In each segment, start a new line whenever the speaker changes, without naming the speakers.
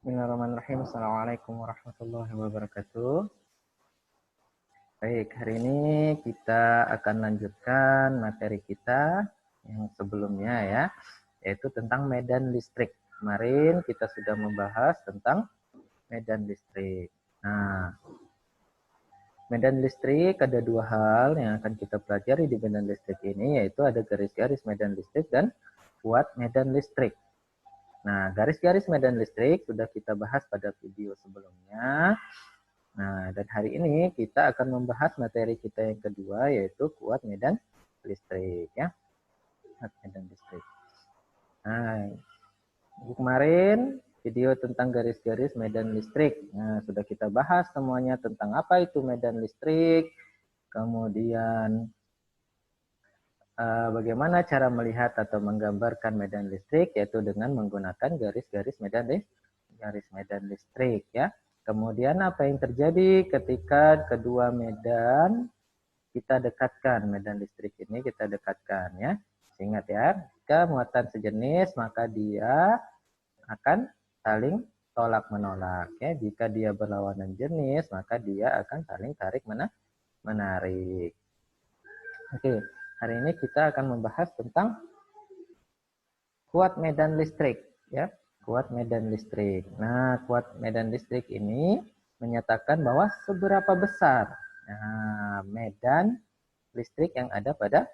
Bismillahirrahmanirrahim. Assalamualaikum warahmatullahi wabarakatuh. Baik, hari ini kita akan lanjutkan materi kita yang sebelumnya ya, yaitu tentang medan listrik. Kemarin kita sudah membahas tentang medan listrik. Nah, medan listrik ada dua hal yang akan kita pelajari di medan listrik ini, yaitu ada garis-garis medan listrik dan kuat medan listrik. Nah, garis-garis medan listrik sudah kita bahas pada video sebelumnya. Nah, dan hari ini kita akan membahas materi kita yang kedua, yaitu kuat medan listrik. Ya, kuat medan listrik. Nah, kemarin video tentang garis-garis medan listrik. Nah, sudah kita bahas semuanya tentang apa itu medan listrik, kemudian bagaimana cara melihat atau menggambarkan medan listrik, yaitu dengan menggunakan garis-garis medan listrik ya. Kemudian apa yang terjadi ketika kedua medan kita dekatkan, medan listrik ini kita dekatkan ya. Ingat ya, jika muatan sejenis maka dia akan saling tolak menolak ya. Jika dia berlawanan jenis maka dia akan saling tarik menarik. Oke. Hari ini kita akan membahas tentang kuat medan listrik, ya, kuat medan listrik. Nah, kuat medan listrik ini menyatakan bahwa seberapa besar medan listrik yang ada pada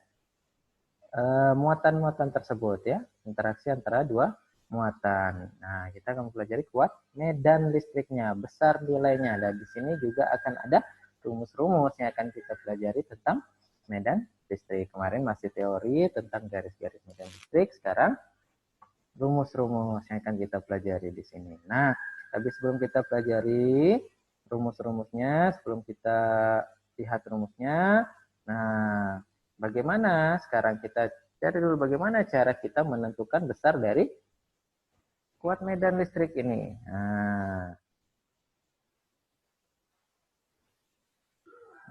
muatan-muatan tersebut, ya, interaksi antara dua muatan. Nah, kita akan mempelajari kuat medan listriknya, besar nilainya. Dan di sini juga akan ada rumus-rumus yang akan kita pelajari tentang medan listrik. Kemarin masih teori tentang garis-garis medan listrik, sekarang rumus-rumus yang akan kita pelajari di sini. Nah, tapi sebelum kita pelajari rumus-rumusnya, sebelum kita lihat rumusnya, nah, bagaimana sekarang kita cari dulu bagaimana cara kita menentukan besar dari kuat medan listrik ini.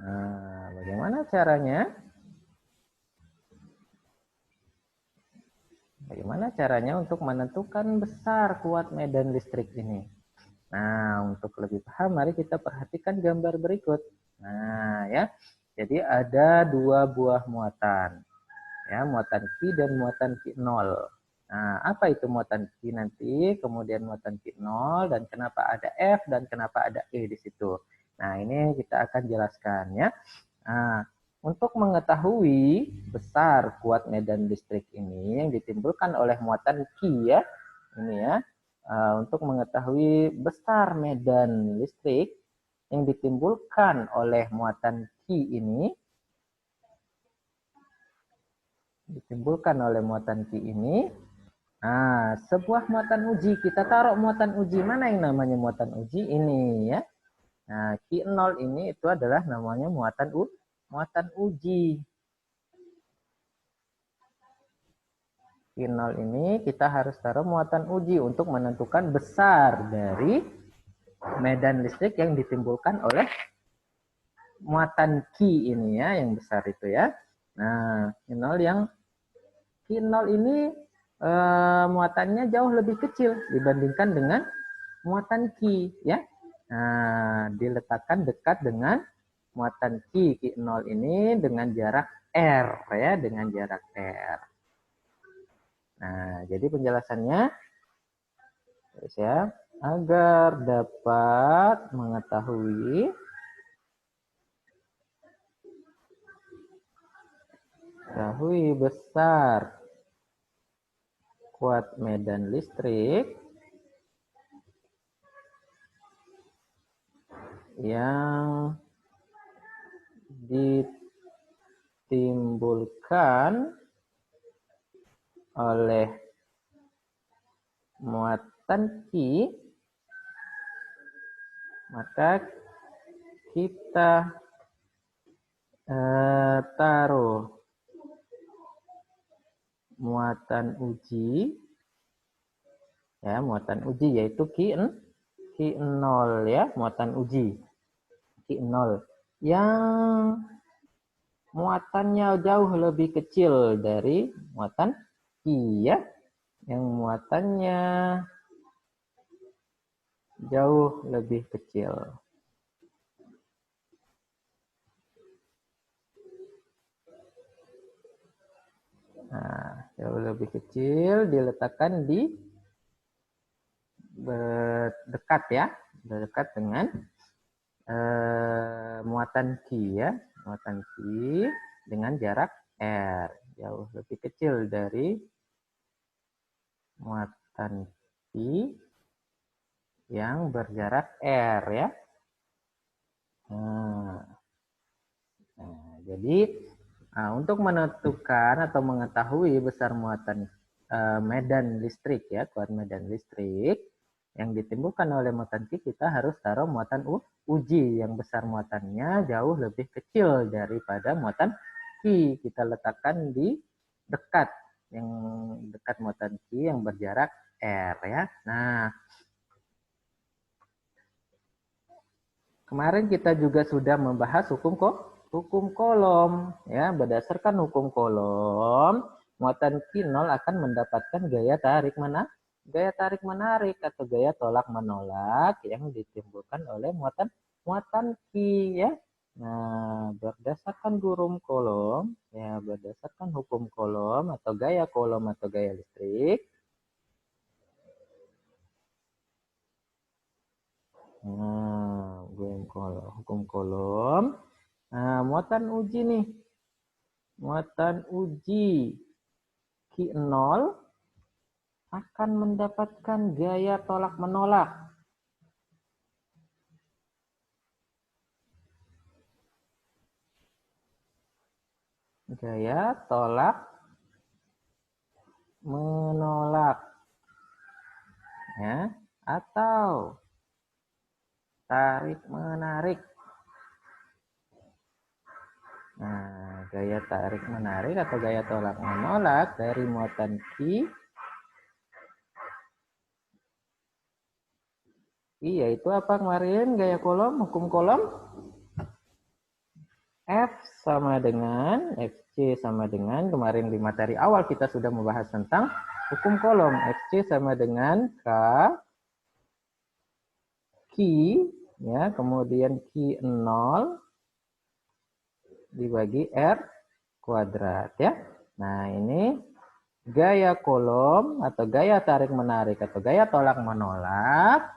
Nah, bagaimana caranya? Bagaimana caranya untuk menentukan besar kuat medan listrik ini? Nah, untuk lebih paham, mari kita perhatikan gambar berikut. Nah, ya, jadi ada dua buah muatan, ya, muatan Q dan muatan Q0. Nah, apa itu muatan Q nanti, kemudian muatan Q0, dan kenapa ada F dan kenapa ada E di situ. Nah, ini kita akan jelaskan ya. Nah, untuk mengetahui besar kuat medan listrik ini yang ditimbulkan oleh muatan Q ya, ini ya, untuk mengetahui besar medan listrik yang ditimbulkan oleh muatan Q ini, nah, sebuah muatan uji, kita taruh muatan uji, mana yang namanya muatan uji ini ya. Nah, Q0 ini itu adalah namanya muatan uji. Q0 ini kita harus taruh muatan uji untuk menentukan besar dari medan listrik yang ditimbulkan oleh muatan Q ini ya, yang besar itu ya. Nah, Q0 ini muatannya jauh lebih kecil dibandingkan dengan muatan Q ya. Nah, diletakkan dekat dengan muatan Q0 ini dengan jarak R ya, dengan jarak R. Nah, jadi penjelasannya ya, agar dapat mengetahui besar kuat medan listrik yang ditimbulkan oleh muatan Q, maka kita taruh muatan uji ya, muatan uji yaitu Q0 ya, muatan uji Q0 yang muatannya jauh lebih kecil dari muatan Q ya, yang muatannya jauh lebih kecil. Nah, jauh lebih kecil diletakkan di dekat ya, dekat dengan muatan Q ya, muatan Q dengan jarak R, jauh lebih kecil dari muatan Q yang berjarak R ya. Nah, jadi untuk menentukan atau mengetahui besar muatan medan listrik ya, kuat medan listrik yang ditimbulkan oleh muatan Q, kita harus taruh muatan uji yang besar muatannya jauh lebih kecil daripada muatan Q. Kita letakkan di dekat, yang dekat muatan Q yang berjarak R ya. Nah, kemarin kita juga sudah membahas hukum kolom ya. Berdasarkan hukum kolom, muatan Q0 akan mendapatkan gaya tarik menarik atau gaya tolak menolak yang ditimbulkan oleh muatan Q ya. Nah, berdasarkan berdasarkan hukum kolom atau gaya listrik. Nah, hukum kolom. Nah, muatan uji nih. Muatan uji Q0 akan mendapatkan gaya tolak menolak. Gaya tolak menolak. Ya, atau tarik menarik. Nah, gaya tarik menarik atau gaya tolak menolak dari muatan Q yaitu apa kemarin gaya kolom, hukum kolom? F sama dengan FC sama dengan kemarin di materi awal kita sudah membahas tentang hukum kolom. FC sama dengan K Q ya, kemudian Q0 dibagi R kuadrat ya. Nah, ini gaya kolom atau gaya tarik menarik atau gaya tolak menolak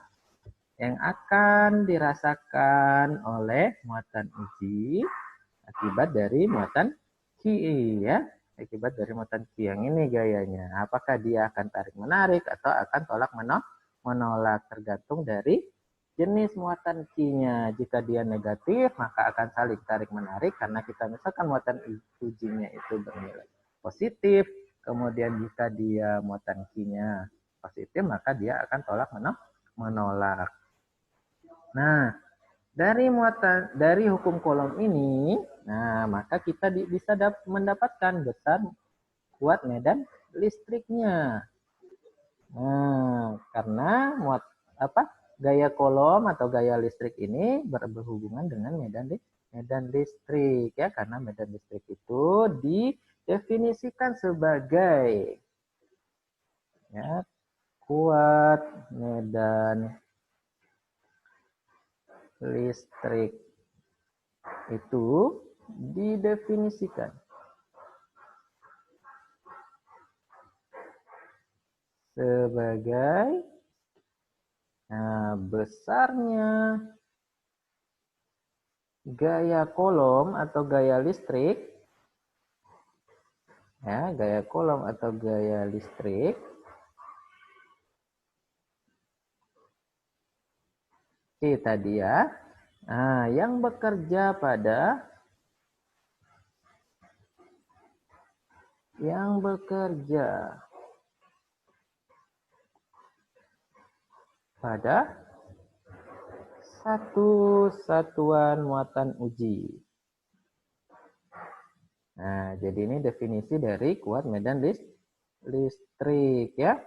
yang akan dirasakan oleh muatan uji akibat dari muatan Q ya. Akibat dari muatan Q yang ini gayanya. Apakah dia akan tarik menarik atau akan tolak menolak tergantung dari jenis muatan Q-nya. Jika dia negatif, maka akan saling tarik menarik karena kita misalkan muatan ujinya itu bernilai positif. Kemudian jika dia muatan Q-nya positif, maka dia akan tolak menolak. Nah, dari hukum kolom ini, nah maka kita bisa mendapatkan besar kuat medan listriknya. Nah, karena gaya kolom atau gaya listrik ini berhubungan dengan medan listrik ya, karena medan listrik itu didefinisikan sebagai ya, kuat medan listrik itu didefinisikan sebagai besarnya gaya kolom atau gaya listrik ya, gaya kolom atau gaya listrik tadi ya, yang bekerja pada satu satuan muatan uji. Nah, jadi ini definisi dari kuat medan listrik ya.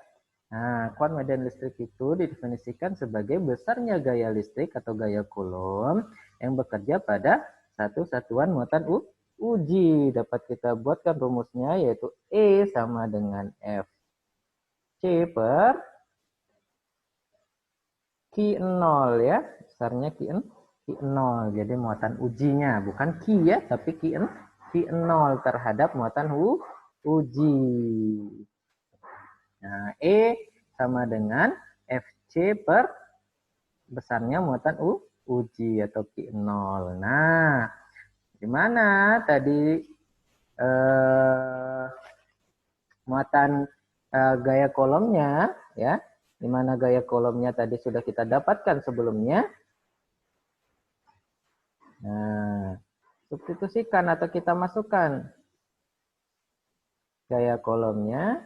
Nah, kuat medan listrik itu didefinisikan sebagai besarnya gaya listrik atau gaya kolom yang bekerja pada satu satuan muatan uji. Dapat kita buatkan rumusnya yaitu E sama dengan FC per Q0 ya. Besarnya Q0. Jadi muatan ujinya. Bukan Q ya, tapi Q0 terhadap muatan uji. Nah, E sama dengan FC per besarnya muatan uji atau Q0. Nah, di mana tadi muatan gaya kolomnya ya? Di mana gaya kolomnya tadi sudah kita dapatkan sebelumnya. Nah, substitusikan atau kita masukkan gaya kolomnya.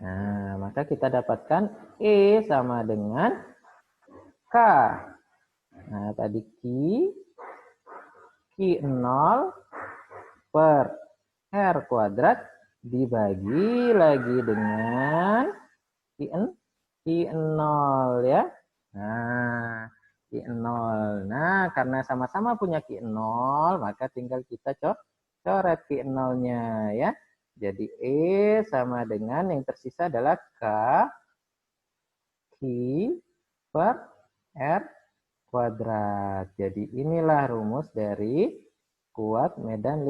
Nah, maka kita dapatkan E sama dengan K. Nah, tadi Q0 per R kuadrat dibagi lagi dengan Q0 ya. Nah, Q0. Nah, karena sama-sama punya Q0, maka tinggal kita coret Q0-nya ya. Jadi E sama dengan yang tersisa adalah K Q per R kuadrat. Jadi inilah rumus dari kuat medan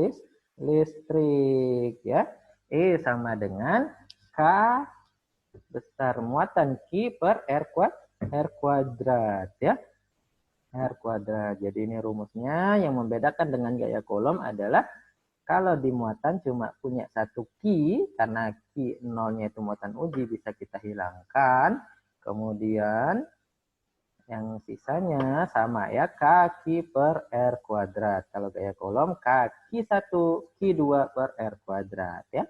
listrik ya. E sama dengan K besar muatan Q per R kuadrat ya. R kuadrat. Jadi ini rumusnya. Yang membedakan dengan gaya kolom adalah kalau di muatan cuma punya satu Q, karena Q 0-nya itu muatan uji bisa kita hilangkan. Kemudian yang sisanya sama ya, Q per R kuadrat. Kalau gaya kolom Q1, Q2 per R kuadrat ya.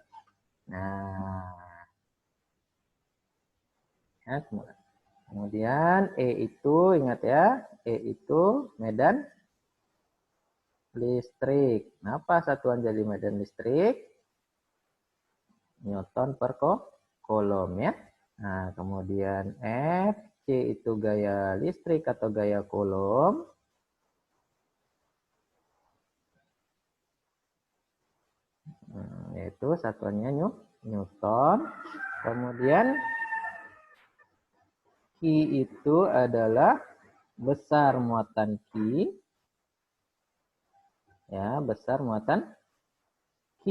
Nah, ya, kemudian E itu, ingat ya, E itu medan listrik. Apa satuan jadi medan listrik? Newton per kolom ya. Nah, kemudian F, C itu gaya listrik atau gaya kolom. Yaitu satuannya Newton. Kemudian Q itu adalah besar muatan Q. Ya, besar muatan Q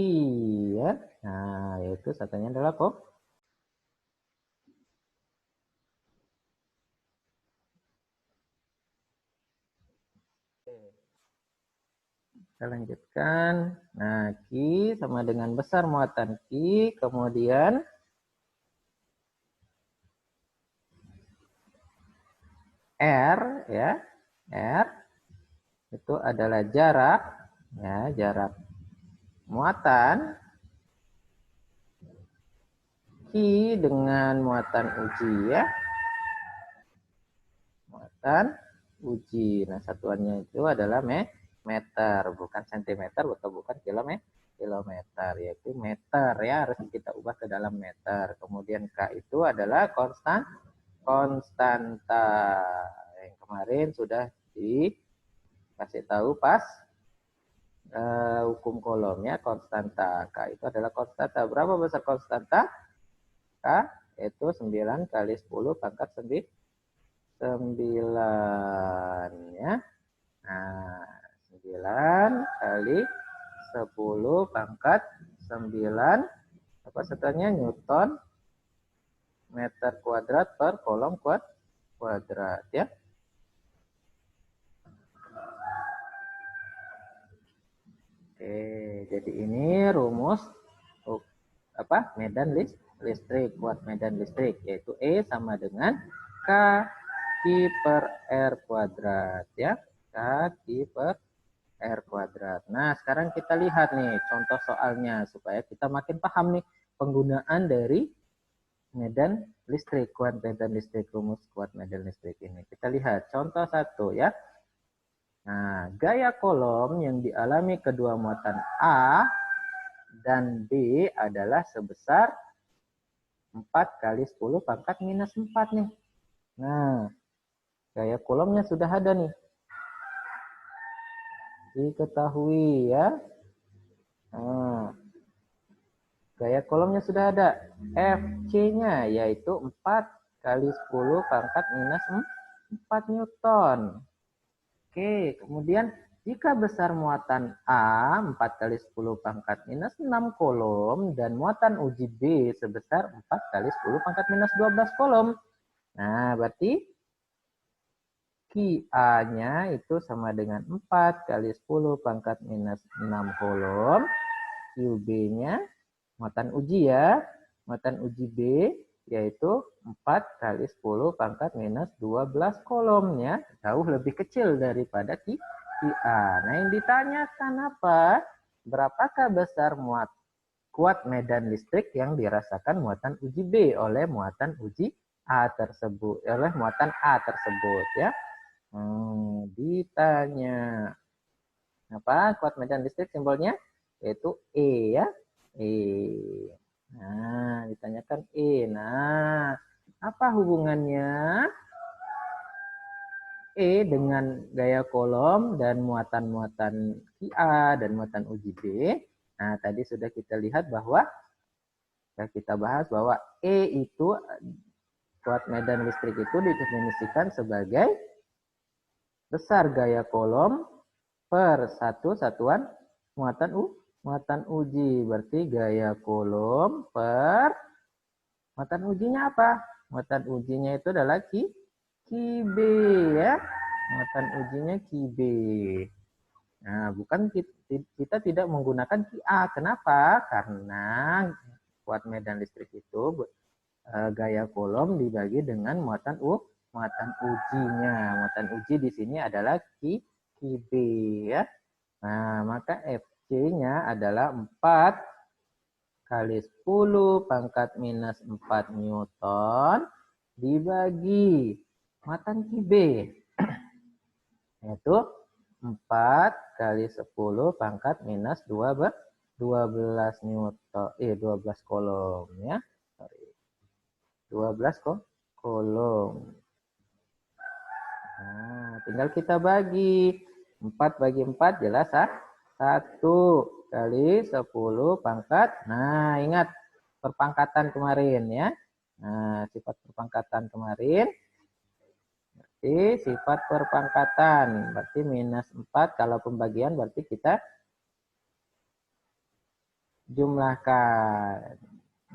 ya. Nah, yaitu satunya adalah kita lanjutkan. Nah, Q sama dengan besar muatan Q, kemudian R ya. R itu adalah jarak ya, jarak muatan Q dengan muatan uji ya. Muatan uji. Nah, satuannya itu adalah meter, bukan sentimeter atau bukan kilometer, yaitu meter ya, harus kita ubah ke dalam meter. Kemudian K itu adalah konstanta yang kemarin sudah dikasih tahu pas hukum kolomnya. Konstanta K itu adalah konstanta. Berapa besar konstanta K? Itu 9 kali 10 pangkat 9 ya. Nah, 9 kali 10 pangkat 9 apa satuannya? Newton meter kuadrat per kolom kuadrat ya. Oke, jadi ini rumus apa? Medan listrik, kuat medan listrik, yaitu E sama dengan K Q per R kuadrat ya. K Q per R kuadrat. Nah, sekarang kita lihat nih contoh soalnya supaya kita makin paham nih penggunaan dari medan listrik, kuat medan listrik, rumus kuat medan listrik ini. Kita lihat contoh 1 ya. Nah, gaya kolom yang dialami kedua muatan A dan B adalah sebesar 4 kali 10 pangkat minus 4 nih. Nah, gaya kolomnya sudah ada nih. Diketahui ya. Nah, Gaya kolomnya sudah ada. FC-nya yaitu 4 kali 10 pangkat minus 4 Newton. Oke, kemudian jika besar muatan A 4 kali 10 pangkat minus 6 kolom dan muatan uji B sebesar 4 kali 10 pangkat minus 12 kolom. Nah, berarti QA-nya itu sama dengan 4 kali 10 pangkat minus 6 kolom. QB-nya muatan uji ya. Muatan uji B yaitu 4 kali 10 pangkat minus 12 kolomnya. Jauh lebih kecil daripada QA. Nah, yang ditanyakan apa? Berapakah besar kuat medan listrik yang dirasakan muatan uji B oleh muatan uji A tersebut, oleh muatan A tersebut ya. Ditanya apa kuat medan listrik simbolnya yaitu E ya. E. Nah, ditanyakan E. Nah, apa hubungannya E dengan gaya kolom dan muatan-muatan QA dan muatan uji B? Nah, tadi sudah kita lihat bahwa kita bahas bahwa E itu kuat medan listrik itu didefinisikan sebagai besar gaya kolom per satu satuan muatan uji. Berarti gaya kolom per muatan ujinya apa? Muatan ujinya itu adalah QB ya. Muatan ujinya QB. Nah, bukan kita tidak menggunakan QA. Kenapa? Karena kuat medan listrik itu gaya kolom dibagi dengan muatan ujinya. Muatan uji di sini adalah QB ya. Nah, maka FC-nya adalah 4 kali 10 pangkat minus 4 Newton dibagi muatan QB yaitu 4 kali 10 pangkat minus 12 Newton 12 kolom ya. 12 kolom. Nah, tinggal kita bagi. 4 bagi 4 jelas 1 kali 10 pangkat. Nah, ingat perpangkatan kemarin ya. Nah, sifat perpangkatan kemarin. Berarti sifat perpangkatan. Berarti minus 4 kalau pembagian berarti kita jumlahkan.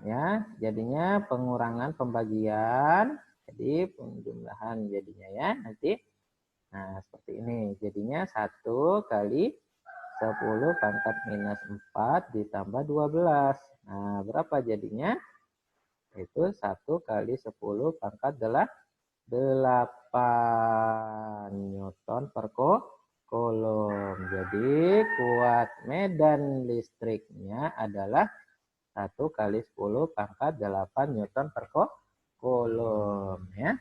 Ya, jadinya pengurangan pembagian. Jadi penjumlahan jadinya ya. Nanti nah, seperti ini. Jadinya 1 kali 10 pangkat minus 4 ditambah 12. Nah, berapa jadinya? Itu 1 kali 10 pangkat 8 Newton per kolom. Jadi, kuat medan listriknya adalah 1 kali 10 pangkat 8 Newton per kolom. Ya.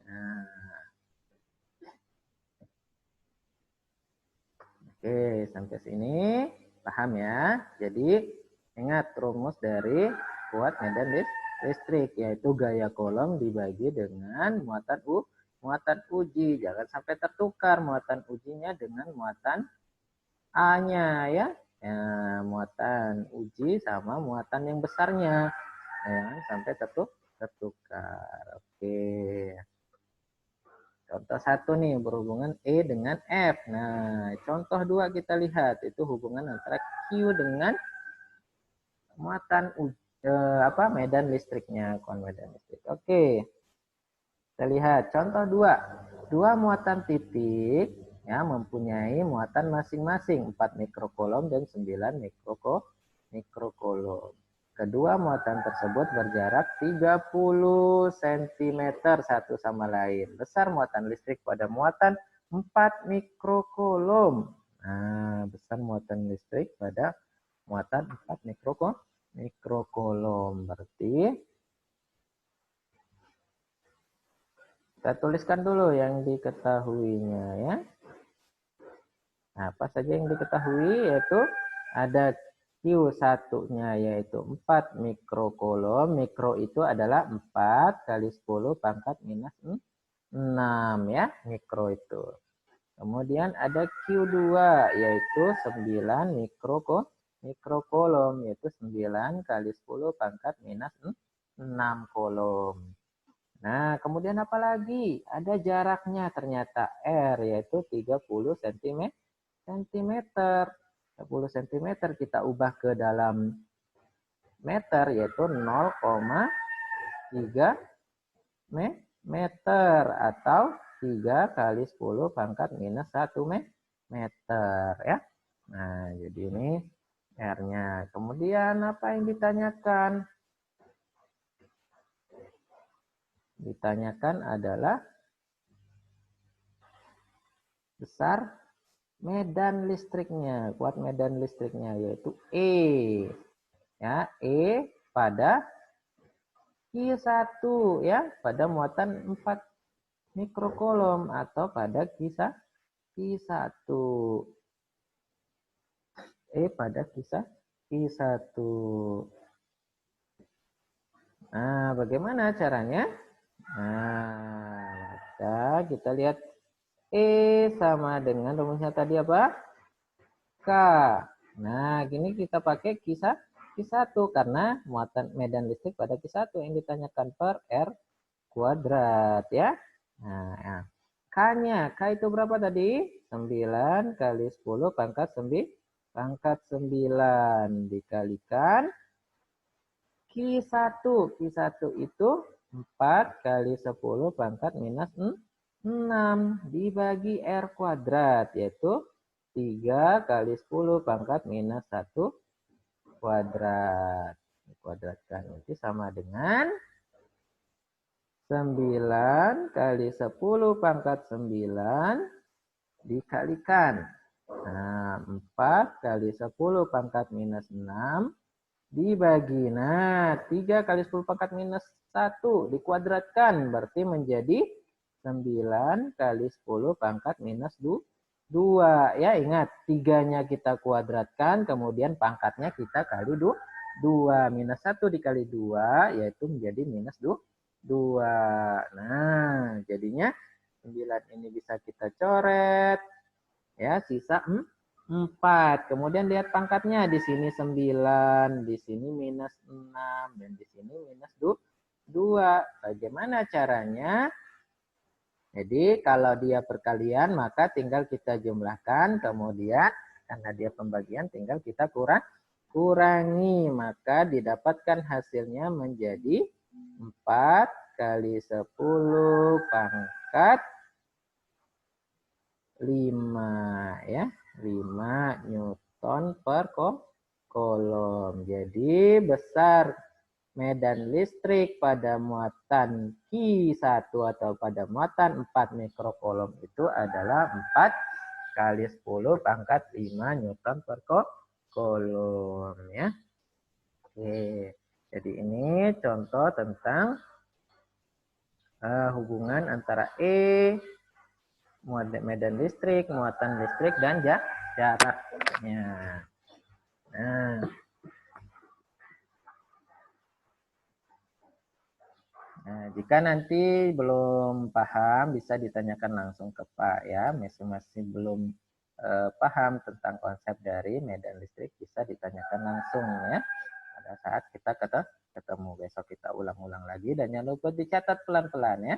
Nah. Oke, sampai sini paham ya. Jadi ingat rumus dari kuat medan listrik yaitu gaya kolom dibagi dengan muatan uji. Jangan sampai tertukar muatan ujinya dengan muatan A-nya ya. Ya, muatan uji sama muatan yang besarnya. Jangan sampai tertukar. Oke. Contoh 1 nih berhubungan E dengan F. Nah, contoh 2 kita lihat itu hubungan antara Q dengan muatan medan listriknya, medan listrik. Oke. Kita lihat contoh 2. Dua muatan titik ya mempunyai muatan masing-masing 4 mikrokolom dan 9 mikrokolom. Kedua muatan tersebut berjarak 30 cm satu sama lain. Besar muatan listrik pada muatan 4 mikrokolom. Nah, besar muatan listrik pada muatan 4 mikrokolom. Berarti kita tuliskan dulu yang diketahuinya ya. Nah, apa saja yang diketahui yaitu ada Q1-nya yaitu 4 mikrokolom. Mikro itu adalah 4 kali 10 pangkat minus 6 ya, mikro itu. Kemudian ada Q2 yaitu 9 mikrokulum, yaitu 9 kali 10 pangkat minus 6 kulum. Nah, kemudian apa lagi? Ada jaraknya ternyata R, yaitu 30 cm. 30 cm kita ubah ke dalam meter, yaitu 0,3 meter atau 3 kali 10 pangkat minus 1 meter ya. Nah, jadi ini R-nya. Kemudian apa yang ditanyakan? Ditanyakan adalah besar medan listriknya, kuat medan listriknya, yaitu E. Ya, E pada Q1 ya, pada muatan 4 mikrokulum atau pada Q1. E pada Q1. Nah, bagaimana caranya? Nah, maka kita lihat E sama dengan rumusnya tadi apa? K. Nah, gini kita pakai Q1 karena muatan medan listrik pada Q1 yang ditanyakan per R kuadrat ya. Nah, ya. K-nya, K itu berapa tadi? 9 kali 10 pangkat 9 dikalikan Q1. Q1 itu 4 kali 10 pangkat minus 6 dibagi R kuadrat, yaitu 3 kali 10 pangkat minus 1 kuadrat. Dikuadratkan itu sama dengan 9 kali 10 pangkat 9 dikalikan. Nah, 4 kali 10 pangkat minus 6 dibagi. Nah, 3 kali 10 pangkat minus 1 dikuadratkan. Berarti menjadi 9 kali 10 pangkat minus 2. Ya, ingat. 3-nya kita kuadratkan, kemudian pangkatnya kita kali 2. Minus 1 dikali 2, yaitu menjadi minus 2. Nah, jadinya 9 ini bisa kita coret. Ya, sisa 4. Kemudian lihat pangkatnya. Di sini 9, di sini minus 6, dan di sini minus 2. Bagaimana caranya? Jadi kalau dia perkalian, maka tinggal kita jumlahkan. Kemudian karena dia pembagian, tinggal kita kurangi. Maka didapatkan hasilnya menjadi 4 kali 10 pangkat 5 ya. 5 Newton per kolom. Jadi besar medan listrik pada muatan Q1 atau pada muatan 4 mikrokolom itu adalah 4 kali 10 pangkat 5 Newton per kolom ya. Oke. Jadi ini contoh tentang hubungan antara medan listrik, muatan listrik, dan jaraknya. Nah, jika nanti belum paham, bisa ditanyakan langsung ke Pak ya. Masih belum paham tentang konsep dari medan listrik, bisa ditanyakan langsung ya. Pada saat kita ketemu besok, kita ulang-ulang lagi, dan jangan lupa dicatat pelan-pelan ya.